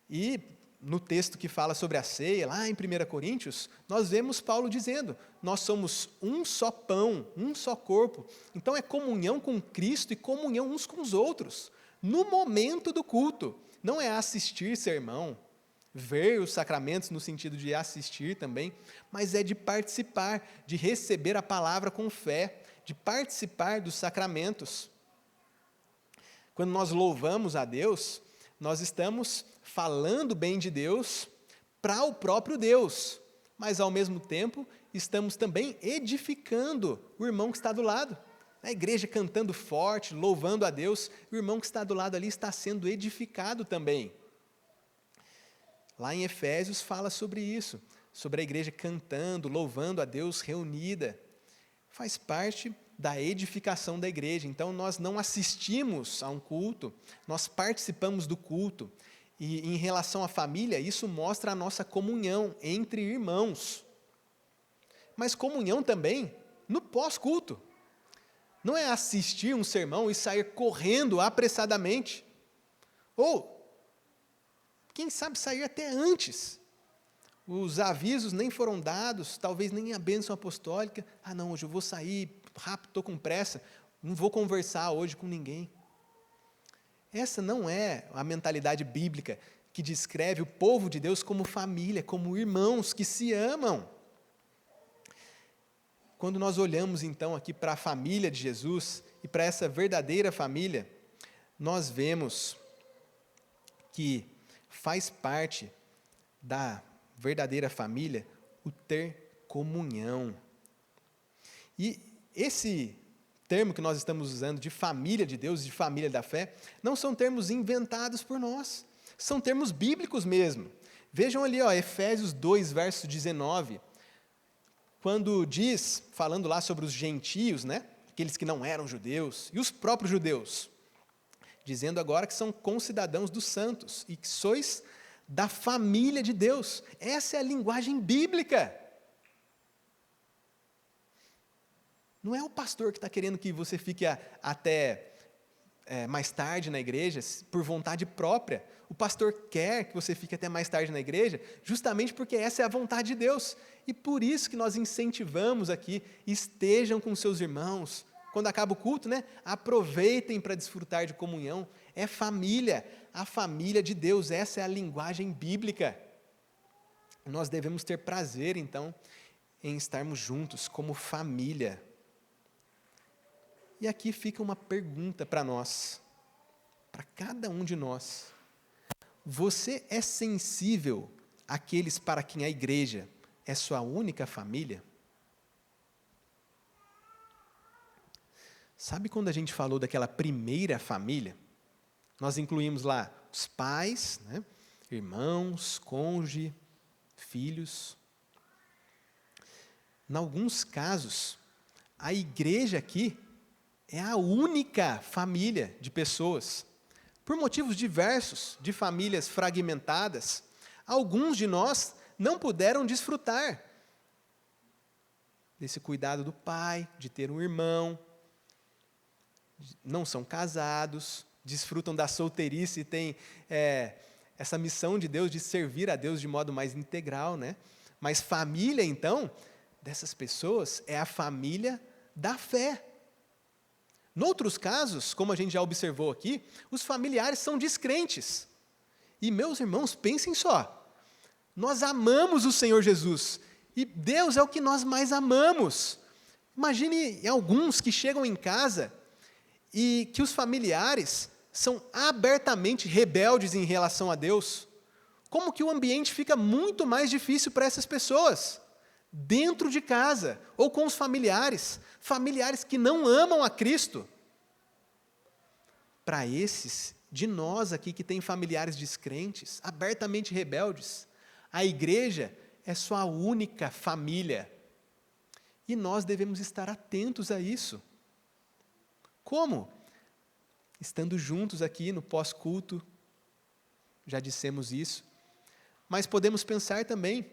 S1: E no texto que fala sobre a ceia, lá em 1 Coríntios, nós vemos Paulo dizendo: nós somos um só pão, um só corpo. Então é comunhão com Cristo e comunhão uns com os outros, no momento do culto. Não é assistir sermão, ver os sacramentos no sentido de assistir também, mas é de participar, de receber a palavra com fé, de participar dos sacramentos. Quando nós louvamos a Deus, nós estamos falando bem de Deus para o próprio Deus, mas ao mesmo tempo estamos também edificando o irmão que está do lado. A igreja cantando forte, louvando a Deus, o irmão que está do lado ali está sendo edificado também. Lá em Efésios fala sobre isso, sobre a igreja cantando, louvando a Deus reunida. Faz parte da edificação da igreja. Então, nós não assistimos a um culto, nós participamos do culto. E em relação à família, isso mostra a nossa comunhão entre irmãos. Mas comunhão também no pós-culto. Não é assistir um sermão e sair correndo apressadamente. Ou, quem sabe, sair até antes. Os avisos nem foram dados, talvez nem a bênção apostólica. Ah, não, hoje eu vou sair rápido, estou com pressa, não vou conversar hoje com ninguém. Essa não é a mentalidade bíblica que descreve o povo de Deus como família, como irmãos que se amam. Quando nós olhamos então aqui para a família de Jesus e para essa verdadeira família, nós vemos que faz parte da verdadeira família o ter comunhão. E esse termo que nós estamos usando de família de Deus, de família da fé, não são termos inventados por nós, são termos bíblicos mesmo. Vejam ali, Efésios 2, verso 19, quando diz, falando lá sobre os gentios, né, aqueles que não eram judeus, e os próprios judeus, dizendo agora que são concidadãos dos santos, e que sois da família de Deus. Essa é a linguagem bíblica. Não é o pastor que está querendo que você fique até mais tarde na igreja, por vontade própria. O pastor quer que você fique até mais tarde na igreja, justamente porque essa é a vontade de Deus. E por isso que nós incentivamos aqui, estejam com seus irmãos. Quando acaba o culto, né, aproveitem para desfrutar de comunhão. É família, a família de Deus, essa é a linguagem bíblica. Nós devemos ter prazer, então, em estarmos juntos como família. E aqui fica uma pergunta para nós, para cada um de nós. Você é sensível àqueles para quem a igreja é sua única família? Sabe quando a gente falou daquela primeira família? Nós incluímos lá os pais, né? Irmãos, cônjuge, filhos. Em alguns casos, a igreja aqui é a única família de pessoas. Por motivos diversos, de famílias fragmentadas, alguns de nós não puderam desfrutar desse cuidado do pai, de ter um irmão, não são casados, desfrutam da solteirice e têm essa missão de Deus de servir a Deus de modo mais integral, né? Mas família, então, dessas pessoas é a família da fé. Noutros casos, como a gente já observou aqui, os familiares são descrentes. E, meus irmãos, pensem só, nós amamos o Senhor Jesus, e Deus é o que nós mais amamos. Imagine alguns que chegam em casa e que os familiares são abertamente rebeldes em relação a Deus. Como que o ambiente fica muito mais difícil para essas pessoas? Dentro de casa, ou com os familiares que não amam a Cristo. Para esses de nós aqui que tem familiares descrentes, abertamente rebeldes, a igreja é sua única família. E nós devemos estar atentos a isso. Como? Estando juntos aqui no pós-culto, já dissemos isso, mas podemos pensar também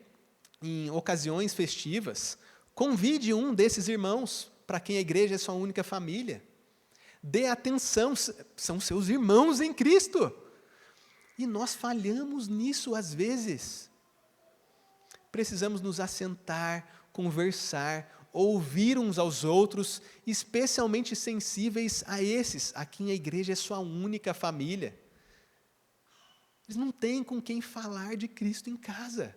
S1: em ocasiões festivas, convide um desses irmãos, para quem a igreja é sua única família. Dê atenção, são seus irmãos em Cristo. E nós falhamos nisso às vezes. Precisamos nos assentar, conversar, ouvir uns aos outros, especialmente sensíveis a esses, a quem a igreja é sua única família. Eles não têm com quem falar de Cristo em casa.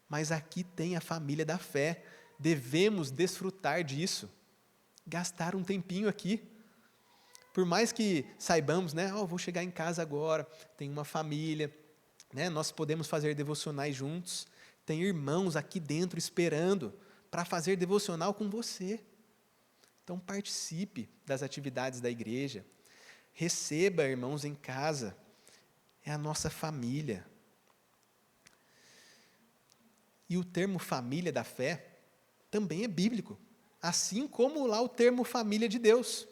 S1: Mas aqui tem a família da fé, devemos desfrutar disso, gastar um tempinho aqui. Por mais que saibamos, né, vou chegar em casa agora, tem uma família, né, nós podemos fazer devocionais juntos, tem irmãos aqui dentro esperando para fazer devocional com você. Então participe das atividades da igreja, receba irmãos em casa, é a nossa família. E o termo família da fé também é bíblico, assim como lá o termo família de Deus.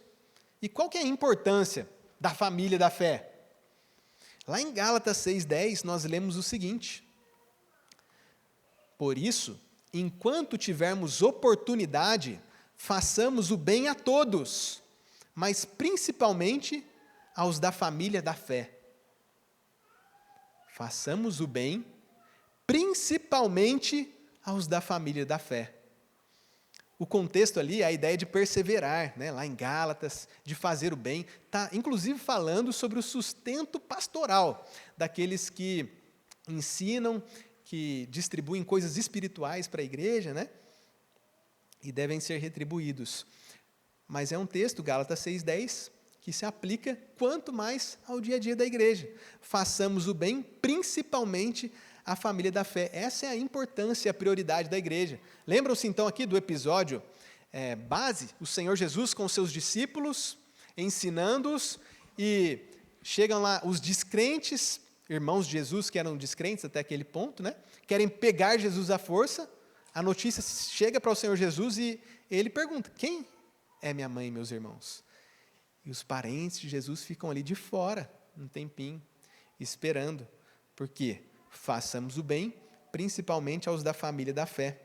S1: E qual que é a importância da família da fé? Lá em Gálatas 6,10 nós lemos o seguinte: por isso, enquanto tivermos oportunidade, façamos o bem a todos, mas principalmente aos da família da fé. Façamos o bem, principalmente aos da família da fé. O contexto ali é a ideia de perseverar, né? Lá em Gálatas, de fazer o bem, está inclusive falando sobre o sustento pastoral daqueles que ensinam, que distribuem coisas espirituais para a igreja, né? E devem ser retribuídos. Mas é um texto, Gálatas 6,10, que se aplica quanto mais ao dia a dia da igreja. Façamos o bem, principalmente a família da fé. Essa é a importância e a prioridade da igreja. Lembram-se então aqui do episódio base, o Senhor Jesus com os seus discípulos, ensinando-os, e chegam lá os descrentes, irmãos de Jesus que eram descrentes até aquele ponto, né? Querem pegar Jesus à força, a notícia chega para o Senhor Jesus e ele pergunta: quem é minha mãe e meus irmãos? E os parentes de Jesus ficam ali de fora, um tempinho, esperando. Por quê? Façamos o bem, principalmente aos da família da fé.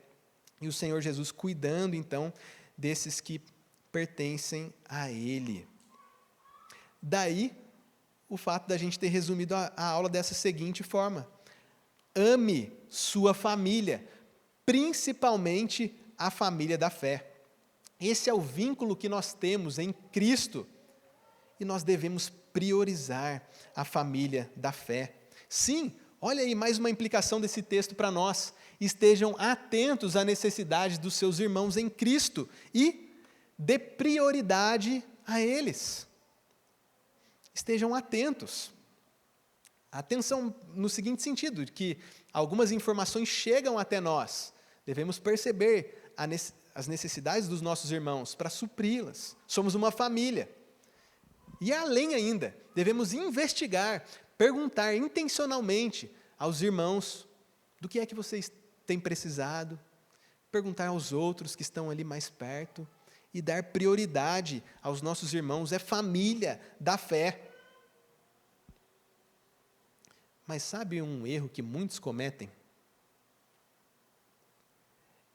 S1: E o Senhor Jesus cuidando, então, desses que pertencem a Ele. Daí, o fato da gente ter resumido a aula dessa seguinte forma: ame sua família, principalmente a família da fé. Esse é o vínculo que nós temos em Cristo, e nós devemos priorizar a família da fé. Sim, olha aí mais uma implicação desse texto para nós. Estejam atentos à necessidade dos seus irmãos em Cristo e dê prioridade a eles. Estejam atentos. Atenção no seguinte sentido, de que algumas informações chegam até nós. Devemos perceber as necessidades dos nossos irmãos para supri-las. Somos uma família. E além ainda, devemos investigar, perguntar intencionalmente aos irmãos do que é que vocês têm precisado, perguntar aos outros que estão ali mais perto e dar prioridade aos nossos irmãos. É família da fé. Mas sabe um erro que muitos cometem?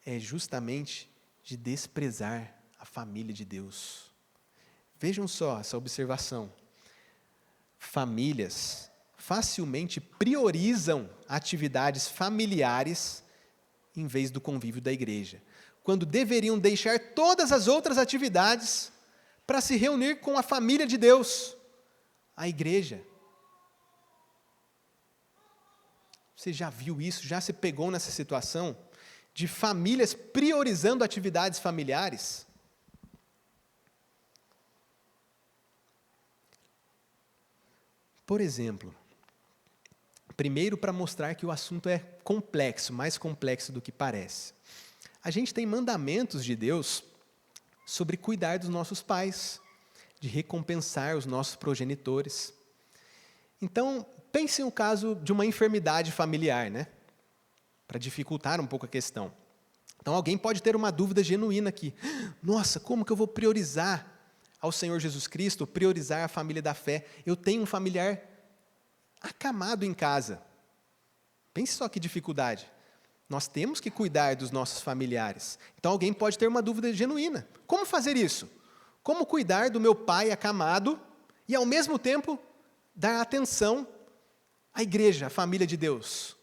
S1: É justamente de desprezar a família de Deus. Vejam só essa observação. Famílias facilmente priorizam atividades familiares em vez do convívio da igreja, quando deveriam deixar todas as outras atividades para se reunir com a família de Deus, a igreja. Você já viu isso? Já se pegou nessa situação de famílias priorizando atividades familiares? Por exemplo, primeiro para mostrar que o assunto é complexo, mais complexo do que parece. A gente tem mandamentos de Deus sobre cuidar dos nossos pais, de recompensar os nossos progenitores. Então, pense em um caso de uma enfermidade familiar, né? Para dificultar um pouco a questão. Então, alguém pode ter uma dúvida genuína aqui. Nossa, como que eu vou priorizar ao Senhor Jesus Cristo, priorizar a família da fé? Eu tenho um familiar acamado em casa. Pense só que dificuldade. Nós temos que cuidar dos nossos familiares. Então, alguém pode ter uma dúvida genuína. Como fazer isso? Como cuidar do meu pai acamado e, ao mesmo tempo, dar atenção à igreja, à família de Deus?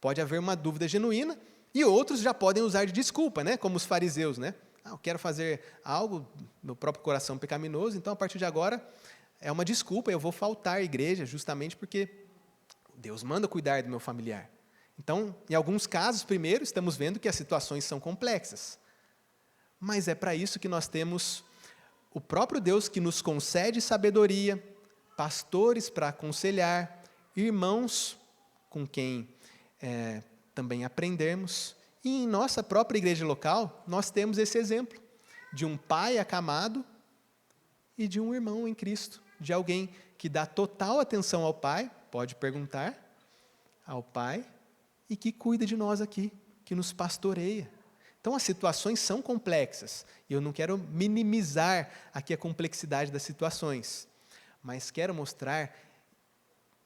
S1: Pode haver uma dúvida genuína e outros já podem usar de desculpa, né? Como os fariseus, né? Eu quero fazer algo, meu próprio coração pecaminoso, então, a partir de agora, é uma desculpa, eu vou faltar à igreja justamente porque Deus manda cuidar do meu familiar. Então, em alguns casos, primeiro, estamos vendo que as situações são complexas. Mas é para isso que nós temos o próprio Deus que nos concede sabedoria, pastores para aconselhar, irmãos com quem também aprendermos. E em nossa própria igreja local, nós temos esse exemplo de um pai acamado e de um irmão em Cristo, de alguém que dá total atenção ao pai, pode perguntar ao pai, e que cuida de nós aqui, que nos pastoreia. Então, as situações são complexas, e eu não quero minimizar aqui a complexidade das situações, mas quero mostrar,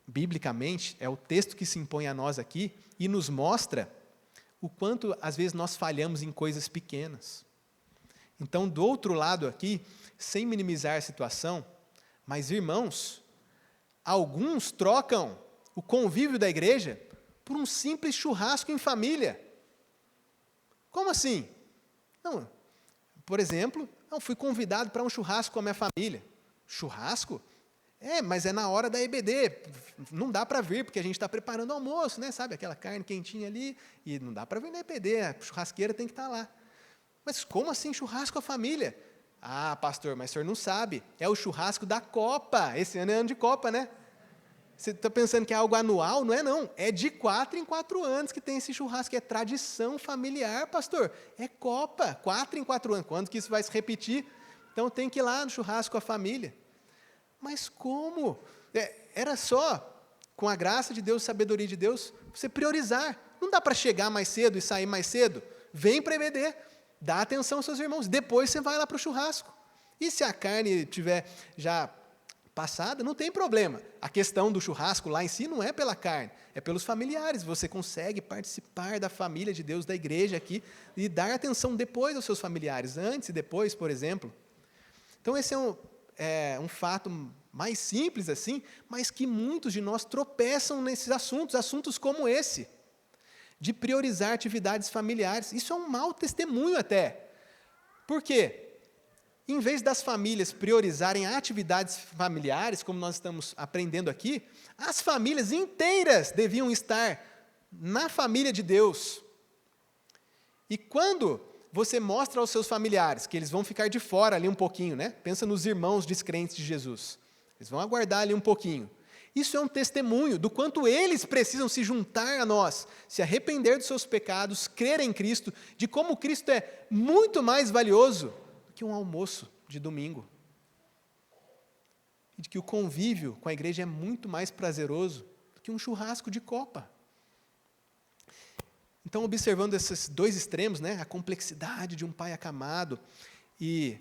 S1: biblicamente, é o texto que se impõe a nós aqui, e nos mostra o quanto, às vezes, nós falhamos em coisas pequenas. Então, do outro lado aqui, sem minimizar a situação, mas, irmãos, alguns trocam o convívio da igreja por um simples churrasco em família. Como assim? Não, por exemplo, fui convidado para um churrasco com a minha família. Churrasco? Mas é na hora da EBD, não dá para vir, porque a gente está preparando o almoço, né? Sabe, aquela carne quentinha ali, e não dá para vir na EBD, a churrasqueira tem que estar lá. Mas como assim churrasco com a família? Ah, pastor, mas o senhor não sabe, é o churrasco da Copa, esse ano é ano de Copa, né? Você está pensando que é algo anual? Não é não, é de 4 em 4 anos que tem esse churrasco, é tradição familiar, pastor, é Copa, 4 em 4 anos, quando que isso vai se repetir? Então tem que ir lá no churrasco com a família. Mas como? Era só, com a graça de Deus, sabedoria de Deus, você priorizar. Não dá para chegar mais cedo e sair mais cedo. Vem para EBD, dá atenção aos seus irmãos, depois você vai lá para o churrasco. E se a carne estiver já passada, não tem problema. A questão do churrasco lá em si não é pela carne, é pelos familiares. Você consegue participar da família de Deus, da igreja aqui, e dar atenção depois aos seus familiares, antes e depois, por exemplo. Então, esse é um fato mais simples assim, mas que muitos de nós tropeçam nesses assuntos como esse, de priorizar atividades familiares. Isso é um mau testemunho até. Por quê? Em vez das famílias priorizarem atividades familiares, como nós estamos aprendendo aqui, as famílias inteiras deviam estar na família de Deus. E quando você mostra aos seus familiares que eles vão ficar de fora ali um pouquinho, né? Pensa nos irmãos descrentes de Jesus. Eles vão aguardar ali um pouquinho. Isso é um testemunho do quanto eles precisam se juntar a nós, se arrepender dos seus pecados, crer em Cristo, de como Cristo é muito mais valioso do que um almoço de domingo. E de que o convívio com a igreja é muito mais prazeroso do que um churrasco de copa. Então, observando esses dois extremos, né, a complexidade de um pai acamado e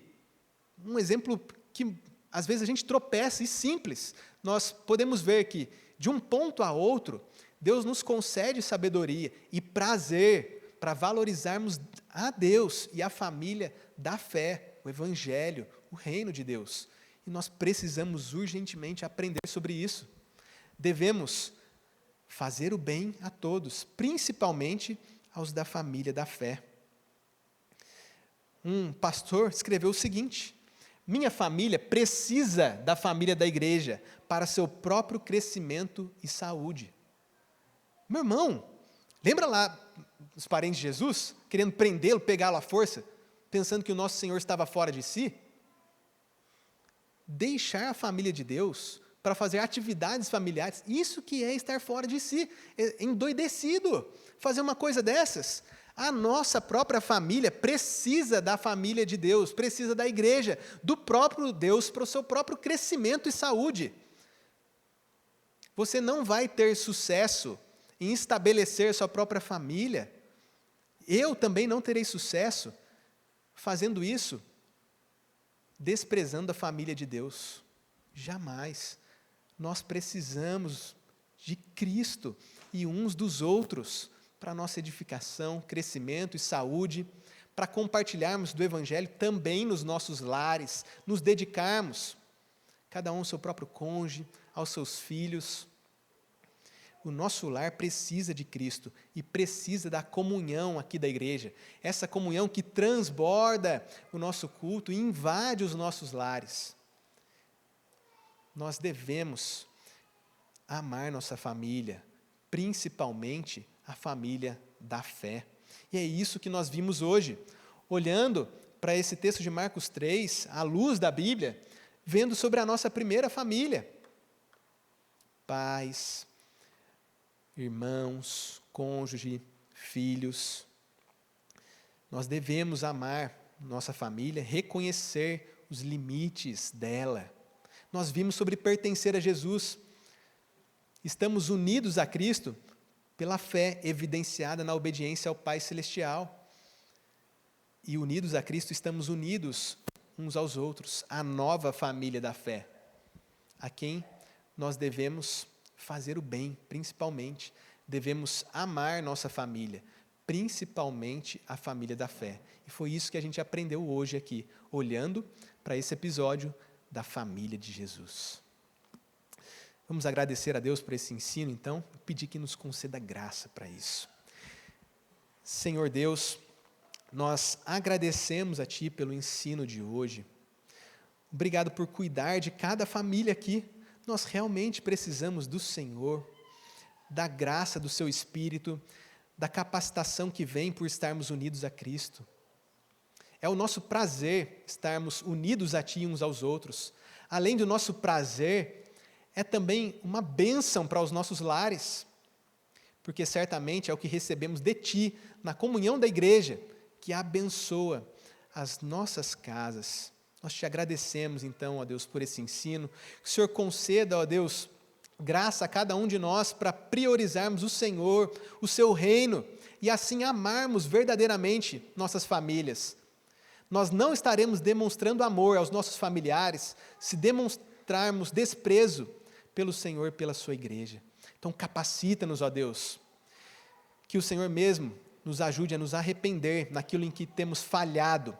S1: um exemplo que às vezes a gente tropeça e simples, nós podemos ver que de um ponto a outro, Deus nos concede sabedoria e prazer para valorizarmos a Deus e a família da fé, o Evangelho, o reino de Deus. E nós precisamos urgentemente aprender sobre isso. Devemos fazer o bem a todos, principalmente aos da família da fé. Um pastor escreveu o seguinte: minha família precisa da família da igreja para seu próprio crescimento e saúde. Meu irmão, lembra lá os parentes de Jesus, querendo prendê-lo, pegá-lo à força, pensando que o nosso Senhor estava fora de si? Deixar a família de Deus para fazer atividades familiares, isso que é estar fora de si, endoidecido, fazer uma coisa dessas. A nossa própria família precisa da família de Deus, precisa da igreja, do próprio Deus para o seu próprio crescimento e saúde. Você não vai ter sucesso em estabelecer sua própria família. Eu também não terei sucesso fazendo isso, desprezando a família de Deus. Jamais. Nós precisamos de Cristo e uns dos outros para a nossa edificação, crescimento e saúde, para compartilharmos do Evangelho também nos nossos lares, nos dedicarmos, cada um ao seu próprio cônjuge, aos seus filhos. O nosso lar precisa de Cristo e precisa da comunhão aqui da igreja, essa comunhão que transborda o nosso culto e invade os nossos lares. Nós devemos amar nossa família, principalmente a família da fé. E é isso que nós vimos hoje, olhando para esse texto de Marcos 3, à luz da Bíblia, vendo sobre a nossa primeira família. Pais, irmãos, cônjuge, filhos. Nós devemos amar nossa família, reconhecer os limites dela. Nós vimos sobre pertencer a Jesus. Estamos unidos a Cristo pela fé evidenciada na obediência ao Pai Celestial. E unidos a Cristo, estamos unidos uns aos outros, a nova família da fé, a quem nós devemos fazer o bem, principalmente. Devemos amar nossa família, principalmente a família da fé. E foi isso que a gente aprendeu hoje aqui, olhando para esse episódio da família de Jesus. Vamos agradecer a Deus por esse ensino, então, e pedir que nos conceda graça para isso. Senhor Deus, nós agradecemos a Ti pelo ensino de hoje. Obrigado por cuidar de cada família aqui. Nós realmente precisamos do Senhor, da graça do Seu Espírito, da capacitação que vem por estarmos unidos a Cristo. É o nosso prazer estarmos unidos a Ti uns aos outros. Além do nosso prazer, é também uma bênção para os nossos lares, porque certamente é o que recebemos de Ti, na comunhão da igreja, que abençoa as nossas casas. Nós Te agradecemos, então, ó Deus, por esse ensino. Que o Senhor conceda, ó Deus, graça a cada um de nós para priorizarmos o Senhor, o Seu reino, e assim amarmos verdadeiramente nossas famílias. Nós não estaremos demonstrando amor aos nossos familiares se demonstrarmos desprezo pelo Senhor e pela sua igreja. Então capacita-nos, ó Deus, que o Senhor mesmo nos ajude a nos arrepender naquilo em que temos falhado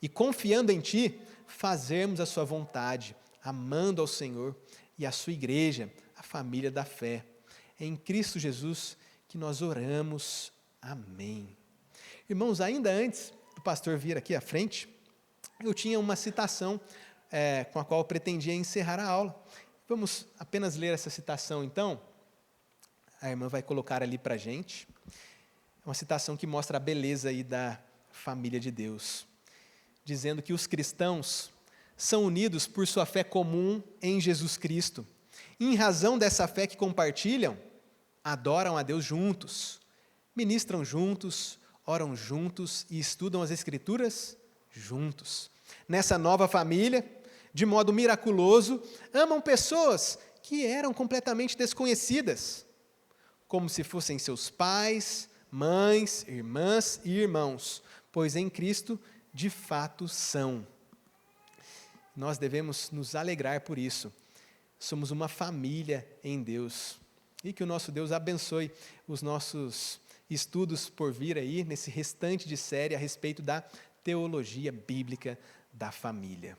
S1: e, confiando em Ti, fazermos a Sua vontade, amando ao Senhor e a Sua igreja, a família da fé. É em Cristo Jesus que nós oramos. Amém. Irmãos, ainda antes do pastor vir aqui à frente, eu tinha uma citação com a qual eu pretendia encerrar a aula. Vamos apenas ler essa citação, então. A irmã vai colocar ali para a gente. É uma citação que mostra a beleza aí da família de Deus, dizendo que os cristãos são unidos por sua fé comum em Jesus Cristo, em razão dessa fé que compartilham, adoram a Deus juntos, ministram juntos, oram juntos e estudam as Escrituras juntos. Nessa nova família, de modo miraculoso, amam pessoas que eram completamente desconhecidas, como se fossem seus pais, mães, irmãs e irmãos, pois em Cristo de fato são. Nós devemos nos alegrar por isso. Somos uma família em Deus. E que o nosso Deus abençoe os nossos estudos por vir aí, nesse restante de série a respeito da teologia bíblica da família.